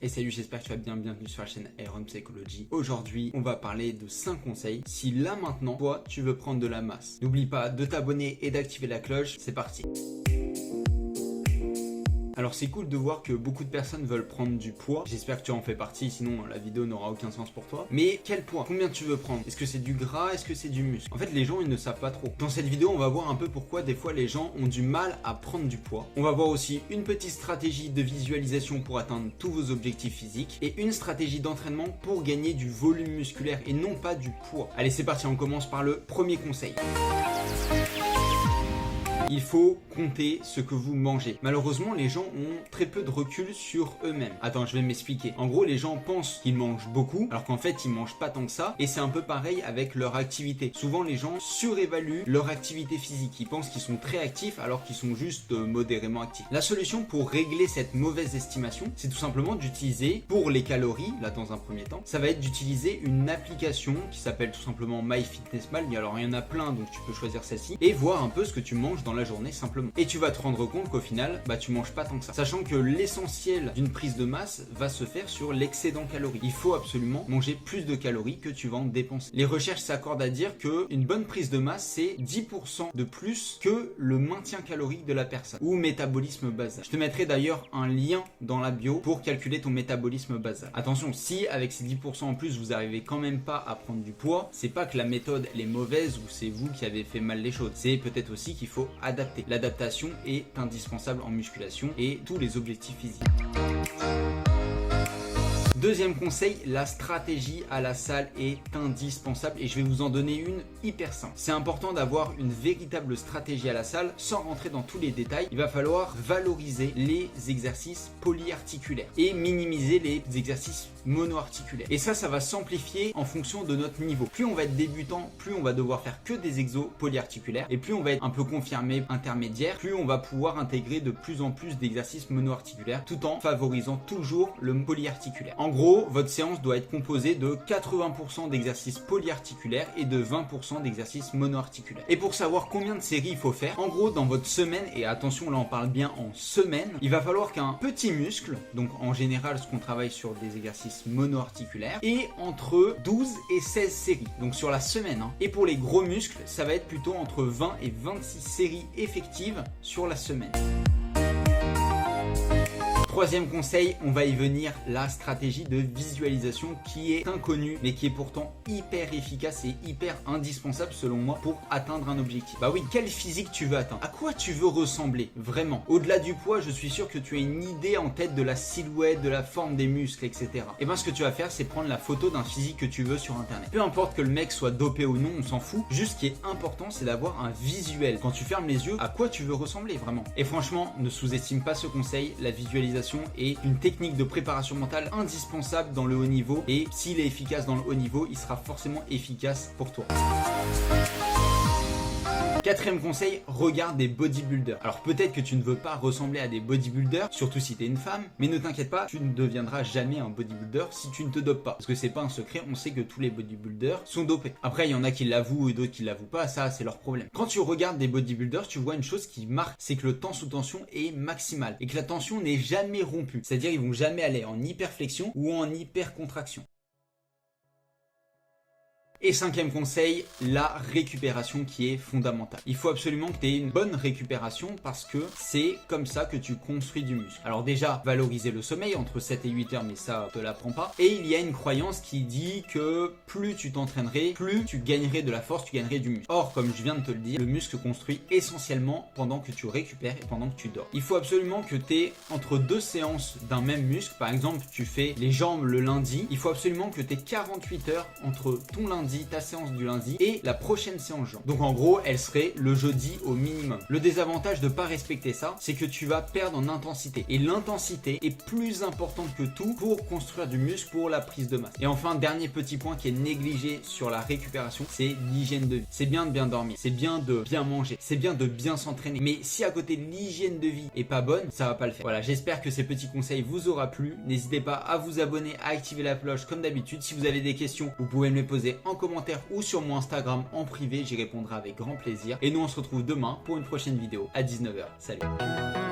Et salut, j'espère que tu vas bien, bienvenue sur la chaîne Iron Psychology. Aujourd'hui, on va parler de 5 conseils si là maintenant, toi, tu veux prendre de la masse. N'oublie pas de t'abonner et d'activer la cloche, c'est parti. Alors c'est cool de voir que beaucoup de personnes veulent prendre du poids. J'espère que tu en fais partie, sinon la vidéo n'aura aucun sens pour toi. Mais quel poids? Combien tu veux prendre? Est-ce que c'est du gras? Est-ce que c'est du muscle? En fait, les gens, ils ne savent pas trop. Dans cette vidéo, on va voir un peu pourquoi des fois les gens ont du mal à prendre du poids. On va voir aussi une petite stratégie de visualisation pour atteindre tous vos objectifs physiques et une stratégie d'entraînement pour gagner du volume musculaire et non pas du poids. Allez, c'est parti, on commence par le premier conseil. Il faut compter ce que vous mangez. Malheureusement, les gens ont très peu de recul sur eux-mêmes. Attends, je vais m'expliquer. En gros, les gens pensent qu'ils mangent beaucoup, alors qu'en fait, ils mangent pas tant que ça. Et c'est un peu pareil avec leur activité. Souvent, les gens surévaluent leur activité physique. Ils pensent qu'ils sont très actifs, alors qu'ils sont juste modérément actifs. La solution pour régler cette mauvaise estimation, c'est tout simplement d'utiliser, pour les calories, là dans un premier temps, ça va être d'utiliser une application qui s'appelle tout simplement MyFitnessPal. Alors, il y en a plein, donc tu peux choisir celle-ci et voir un peu ce que tu manges dans la journée simplement. Et tu vas te rendre compte qu'au final, tu manges pas tant que ça. Sachant que l'essentiel d'une prise de masse va se faire sur l'excédent calorique. Il faut absolument manger plus de calories que tu vas en dépenser. Les recherches s'accordent à dire que une bonne prise de masse, c'est 10% de plus que le maintien calorique de la personne ou métabolisme basal. Je te mettrai d'ailleurs un lien dans la bio pour calculer ton métabolisme basal. Attention, si avec ces 10% en plus, vous arrivez quand même pas à prendre du poids, c'est pas que la méthode elle est mauvaise ou c'est vous qui avez fait mal les choses. C'est peut-être aussi qu'il faut adapter. L'adaptation est indispensable en musculation et tous les objectifs physiques. Deuxième conseil, la stratégie à la salle est indispensable et je vais vous en donner une hyper simple. C'est important d'avoir une véritable stratégie à la salle sans rentrer dans tous les détails. Il va falloir valoriser les exercices polyarticulaires et minimiser les exercices monoarticulaires. Et ça va s'amplifier en fonction de notre niveau. Plus on va être débutant, plus on va devoir faire que des exos polyarticulaires et plus on va être un peu confirmé intermédiaire, plus on va pouvoir intégrer de plus en plus d'exercices monoarticulaires tout en favorisant toujours le polyarticulaire. En gros, votre séance doit être composée de 80% d'exercices polyarticulaires et de 20% d'exercices monoarticulaires. Et pour savoir combien de séries il faut faire, en gros, dans votre semaine, et attention, là on parle bien en semaine, il va falloir qu'un petit muscle, donc en général ce qu'on travaille sur des exercices monoarticulaires, ait entre 12 et 16 séries, donc sur la semaine. Et pour les gros muscles, ça va être plutôt entre 20 et 26 séries effectives sur la semaine. Troisième conseil, on va y venir, la stratégie de visualisation qui est inconnue mais qui est pourtant hyper efficace et hyper indispensable selon moi pour atteindre un objectif. Bah oui, quel physique tu veux atteindre? À quoi tu veux ressembler vraiment? Au-delà du poids, je suis sûr que tu as une idée en tête de la silhouette, de la forme des muscles, etc. Et bien ce que tu vas faire, c'est prendre la photo d'un physique que tu veux sur internet. Peu importe que le mec soit dopé ou non, on s'en fout. Juste ce qui est important, c'est d'avoir un visuel. Quand tu fermes les yeux, à quoi tu veux ressembler vraiment? Et franchement, ne sous-estime pas ce conseil, la visualisation est une technique de préparation mentale indispensable dans le haut niveau et s'il est efficace dans le haut niveau, il sera forcément efficace pour toi. Quatrième conseil, regarde des bodybuilders. Alors peut-être que tu ne veux pas ressembler à des bodybuilders, surtout si tu es une femme, mais ne t'inquiète pas, tu ne deviendras jamais un bodybuilder si tu ne te dopes pas. Parce que c'est pas un secret, on sait que tous les bodybuilders sont dopés. Après, il y en a qui l'avouent et d'autres qui l'avouent pas, ça c'est leur problème. Quand tu regardes des bodybuilders, tu vois une chose qui marque, c'est que le temps sous tension est maximal et que la tension n'est jamais rompue. C'est-à-dire ils vont jamais aller en hyperflexion ou en hypercontraction. Et cinquième conseil, la récupération qui est fondamentale. Il faut absolument que tu aies une bonne récupération parce que c'est comme ça que tu construis du muscle. Alors déjà, valoriser le sommeil entre 7 et 8 heures, mais ça, je te l'apprends pas. Et il y a une croyance qui dit que plus tu t'entraînerais, plus tu gagnerais de la force, tu gagnerais du muscle. Or, comme je viens de te le dire, le muscle se construit essentiellement pendant que tu récupères et pendant que tu dors. Il faut absolument que tu aies entre deux séances d'un même muscle. Par exemple, tu fais les jambes le lundi. Il faut absolument que tu aies 48 heures entre ton lundi, ta séance du lundi et la prochaine séance jambes. Donc en gros, elle serait le jeudi au minimum. Le désavantage de ne pas respecter ça, c'est que tu vas perdre en intensité. Et l'intensité est plus importante que tout pour construire du muscle, pour la prise de masse. Et enfin, dernier petit point qui est négligé sur la récupération, c'est l'hygiène de vie. C'est bien de bien dormir, c'est bien de bien manger, c'est bien de bien s'entraîner. Mais si à côté de l'hygiène de vie est pas bonne, ça va pas le faire. Voilà, j'espère que ces petits conseils vous aura plu. N'hésitez pas à vous abonner, à activer la cloche comme d'habitude. Si vous avez des questions, vous pouvez me les poser en commentaire ou sur mon Instagram en privé, j'y répondrai avec grand plaisir. Et nous on se retrouve demain pour une prochaine vidéo à 19 h. Salut!